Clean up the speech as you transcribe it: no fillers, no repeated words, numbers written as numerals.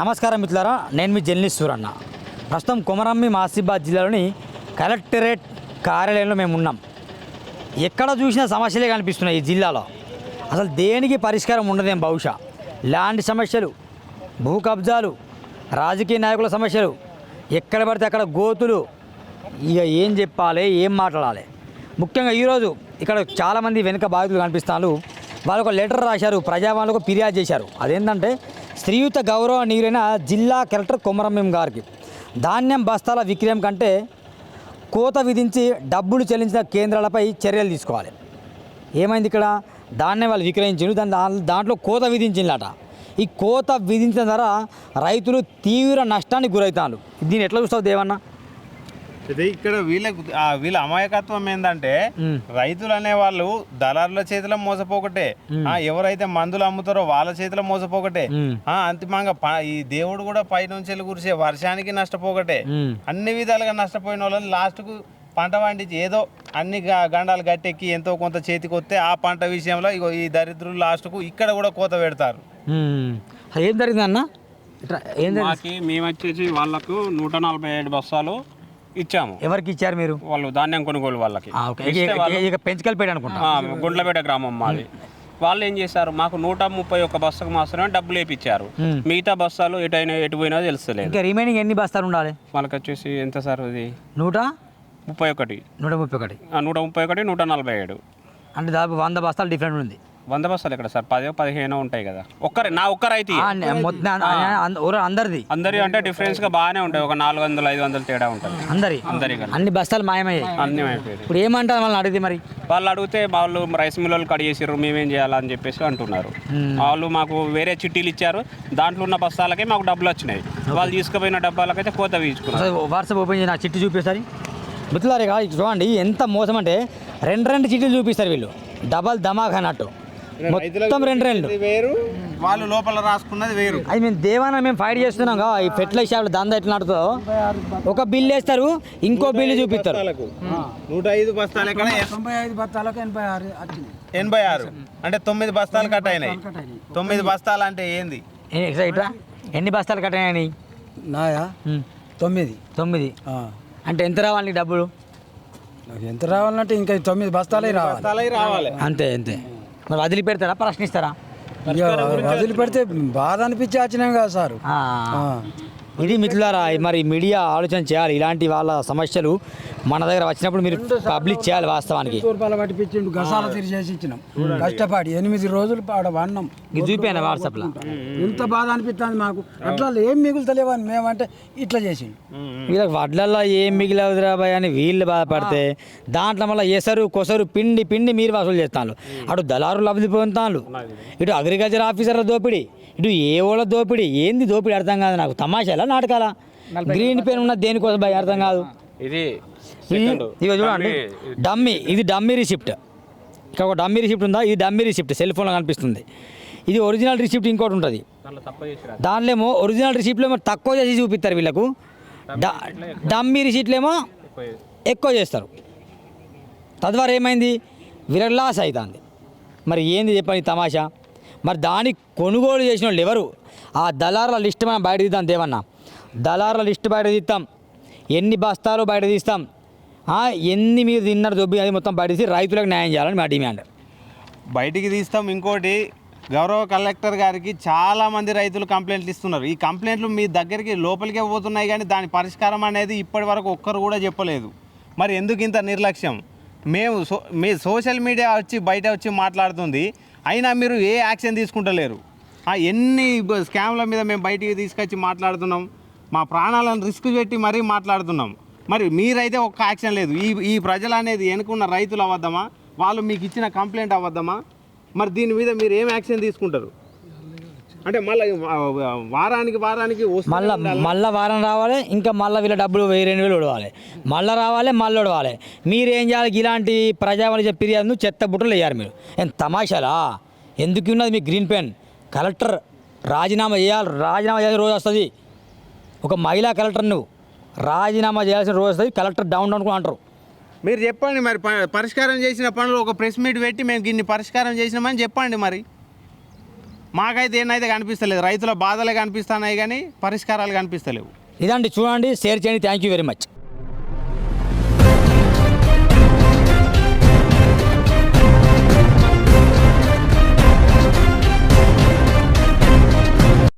నమస్కారం మిత్రులారా, నేను మీ జర్నలిస్ట్ సూరన్న. ప్రస్తుతం కొమరంభీం ఆసిఫాబాద్ జిల్లాలోని కలెక్టరేట్ కార్యాలయంలో మేము ఉన్నాం. ఎక్కడ చూసినా సమస్యలే కనిపిస్తున్నాయి. ఈ జిల్లాలో అసలు దేనికి పరిష్కారం ఉండదేం. బహుశా ల్యాండ్ సమస్యలు, భూ కబ్జాలు, రాజకీయ నాయకుల సమస్యలు, ఎక్కడ పడితే అక్కడ గోతులు. ఇక ఏం చెప్పాలి, ఏం మాట్లాడాలి. ముఖ్యంగా ఈరోజు ఇక్కడ చాలామంది వెనుక బాధితులు కనిపిస్తున్నారు. వాళ్ళు ఒక లెటర్ రాశారు, ప్రజావాళ్ళకు ఫిర్యాదు చేశారు. అదేంటంటే శ్రీయుత గౌరవనీయులైన జిల్లా కలెక్టర్ కొమరంభీం గారికి ధాన్యం బస్తాల విక్రయం కంటే కోత విధించి డబ్బులు చెల్లించిన కేంద్రాలపై చర్యలు తీసుకోవాలి. ఏమైంది ఇక్కడ? ధాన్యం వాళ్ళు విక్రయించారు, దాంట్లో కోత విధించిందట. ఈ కోత విధించిన ద్వారా రైతులు తీవ్ర నష్టానికి గురవుతారు. దీన్ని ఎట్లా చూస్తావు దేవన్న? ఇది ఇక్కడ వీళ్ళ అమాయకత్వం ఏంటంటే రైతులు అనే వాళ్ళు దళారుల చేతిలో మోసపోకటే, ఎవరైతే మందులు అమ్ముతారో వాళ్ళ చేతిలో మోసపోకటే, అంతిమంగా ఈ దేవుడు కూడా పైనుంచి కురిసే వర్షానికి నష్టపోకటే. అన్ని విధాలుగా నష్టపోయిన వాళ్ళని లాస్ట్కు పంట పండించి ఏదో అన్ని గండాలు గట్టెక్కి ఎంతో కొంత చేతికి వస్తే ఆ పంట విషయంలో ఈ దరిద్రులు లాస్ట్కు ఇక్కడ కూడా కోత పెడతారు. ఏం జరిగింది అన్న? మేము వచ్చేసి వాళ్ళకు 147 బస్తాలు ఇచ్చాము. ఎవరికి ఇచ్చారు మీరు? వాళ్ళు ధాన్యం కొనుగోలు వాళ్ళకి. పెంచుకల్పేట అనుకుంటా, గుండ్లపేట గ్రామం మాది. వాళ్ళు ఏం చేశారు, మాకు 131 బస్తాకు మాత్రమే డబ్బులు వేయించారు. మిగతా బస్తాలు ఎటు పోయినా తెలుస్తలేదు. ఇంకా రిమైనింగ్ ఎన్ని బస్తాలు ఉండాలి వాళ్ళకి వచ్చేసి ఎంత సార్? ఇది 131 147 అంటే దాదాపు 100 బస్తాలు డిఫరెంట్ ఉంది. 100 బస్తాలు ఎక్కడ సార్? 10-15 ఉంటాయి కదా. ఒక్కరైతే అందరి అంటే డిఫరెన్స్ గా బాగానే ఉంటాయి. ఒక 400-500 తేడా ఉంటుంది అందరి. అన్ని బస్తాలు మాయమయ్యాయి. అన్ని అయిపోయాయి. ఇప్పుడు ఏమంటారు వాళ్ళని అడిగితే? మరి వాళ్ళు అడిగితే వాళ్ళు రైస్ మిల్లు కడిగేసారు, మేమేం చేయాలని చెప్పేసి అంటున్నారు. వాళ్ళు మాకు వేరే చిట్టీలు ఇచ్చారు, దాంట్లో ఉన్న బస్తాలకే మాకు డబ్బులు వచ్చినాయి. వాళ్ళు తీసుకుపోయిన డబ్బాలకైతే కోత వేయించుకున్నారు. వాట్సాప్ ఓపెన్ చేసి నా చిట్టి చూపిస్తారు మిత్రులారే. చూడండి ఎంత మోసం అంటే, రెండు చిట్టీలు చూపిస్తారు వీళ్ళు, డబల్ ధమాక్ అన్నట్టు. మొత్తం రెండు వేరు, వాళ్ళు లోపల రాసుకున్నది వేరు. అది మేము దేవాన మేము ఫైట్ చేస్తున్నాం కదా. ఈ ఫెర్టిలైజర్ షాప్లో దందా ఎట్లా నడుతుందో, ఒక బిల్లు వేస్తారు, ఇంకో బిల్లు చూపిస్తారు. 105 బస్తాలు ఎక్కడ? 95 బస్తాలకు 86 అంటే 9 బస్తాలు కట్ అయినాయి. 9 బస్తాలు అంటే ఏంది? ఎన్ని బస్తాలు కట్ అయినాయి నాయా? 9 అంటే ఎంత రావాలి నీకు డబ్బులు? ఎంత రావాలంటే ఇంకా 9 బస్తాలే రావాలి. అంతే. మరి వదిలిపెడతారా, ప్రశ్నిస్తారా? వదిలిపెడితే బాధ అనిపించి వచ్చినాం కదా సార్. ఇది మిత్రులారా, మరి మీడియా ఆలోచన చేయాలి. ఇలాంటి వాళ్ళ సమస్యలు మన దగ్గర వచ్చినప్పుడు మీరు పబ్లిక్ చేయాలి. వాస్తవానికి రూపాయలు పట్టిపించిండు, గసాల తీసేసి ఇచ్చినాం కష్టపడి 8 రోజులు అన్నం ఇది చూపాను వాట్సాప్లో. ఎంత బాధ అనిపిస్తుంది మాకు. అట్లా ఏం మిగులుతలేవని మేమంటే ఇట్లా చేసిండు. వీళ్ళకి వడ్లల్లో ఏం మిగిలవుదురా భయ్ అని వీళ్ళు బాధపడితే, దాంట్లో మళ్ళీ ఎసరు కొసరు పిండి మీరు వసూలు చేస్తాను. అటు దళారులు లబ్ధి పొందుతాను, ఇటు అగ్రికల్చర్ ఆఫీసర్ల దోపిడీ, ఇటు ఏఓల దోపిడీ. ఏంది దోపిడీ అర్థం కాదు నాకు. తమాషాలా నాటకాలా? గ్రీన్ పెన్ ఉన్న దేనికోసం భయ అర్థం కాదు. ఇదిగో చూడండి, డమ్మీ. ఇది డమ్మీ రిసిప్ట్. ఇక్కడ ఒక డమ్మీ రిసిప్ట్ ఉందా? ఇది డమ్మీ రిసిప్ట్, సెల్ ఫోన్లో కనిపిస్తుంది. ఇది ఒరిజినల్ రిసిప్ట్ ఇంకోటి ఉంటుంది. దాంట్లో ఏమో ఒరిజినల్ రిసిప్ట్లో ఏమో తక్కువ చేసి చూపిస్తారు వీళ్ళకు, డమ్మీ రిసిప్ట్లు ఏమో ఎక్కువ చేస్తారు. తద్వారా ఏమైంది, వీళ్ళకి లాస్ అవుతుంది. మరి ఏంది చెప్పండి తమాషా? మరి దానికి కొనుగోలు చేసిన వాళ్ళు ఎవరు? ఆ దళారుల లిస్ట్ మనం బయట తీద్దాం దేవన్నా. దళారుల లిస్ట్ బయట తీస్తాం, ఎన్ని బస్తాలు బయట తీస్తాం, ఎన్ని మీరు తిన్నారు దొబ్బి, అది మొత్తం బయట తీసి రైతులకు న్యాయం చేయాలని మా డిమాండ్. బయటికి తీస్తాం. ఇంకోటి, గౌరవ కలెక్టర్ గారికి చాలామంది రైతులు కంప్లైంట్లు ఇస్తున్నారు. ఈ కంప్లైంట్లు మీ దగ్గరికి లోపలికే పోతున్నాయి, కానీ దాని పరిష్కారం అనేది ఇప్పటి వరకు ఒక్కరు కూడా చెప్పలేదు. మరి ఎందుకు ఇంత నిర్లక్ష్యం? మీ సోషల్ మీడియా బయట వచ్చి మాట్లాడుతుంది, అయినా మీరు ఏ యాక్షన్ తీసుకుంటలేరు. ఎన్ని స్కామ్ల మీద మేము బయటికి తీసుకొచ్చి మాట్లాడుతున్నాం, మా ప్రాణాలను రిస్క్ పెట్టి మరీ మాట్లాడుతున్నాం. మరి మీరైతే ఒక్క యాక్షన్ లేదు. ఈ ప్రజలు అనేది ఎన్నుకున్న రైతులు అవ్వద్దామా? వాళ్ళు మీకు ఇచ్చిన కంప్లైంట్ అవ్వద్దామా? మరి దీని మీద మీరు ఏం యాక్షన్ తీసుకుంటారు? అంటే మళ్ళీ వారానికి మళ్ళీ వారం రావాలి, ఇంకా మళ్ళీ వీళ్ళ డబ్బులు 1000-2000 ఉడవాలి, మళ్ళీ రావాలి, మళ్ళీ ఉడవాలి. మీరేం చేయాలి? ఇలాంటి ప్రజావాణి ఫిర్యాదును చెత్త బుట్టలు వేయాలి మీరు. ఏం తమాషాలా? ఎందుకు ఉన్నది మీ గ్రీన్ పెన్? కలెక్టర్ రాజీనామా చేయాలి. రాజీనామా చేయాల్సిన రోజు వస్తుంది. ఒక మహిళా కలెక్టర్ నువ్వు రాజీనామా చేయాల్సిన రోజు వస్తుంది. కలెక్టర్ డౌన్ కూడా అంటారు. మీరు చెప్పండి మరి, పరిష్కారం చేసిన పనులు ఒక ప్రెస్ మీట్ పెట్టి మేము దీన్ని పరిష్కారం చేసినామని చెప్పండి. మరి మాకైతే ఏనైతే కనిపిస్తలేదు, రైతుల బాధలే కనిపిస్తున్నాయి కానీ పరిష్కారాలు కనిపిస్తలేవు. ఇదండి చూడండి, షేర్ చేయండి. Thank you very much.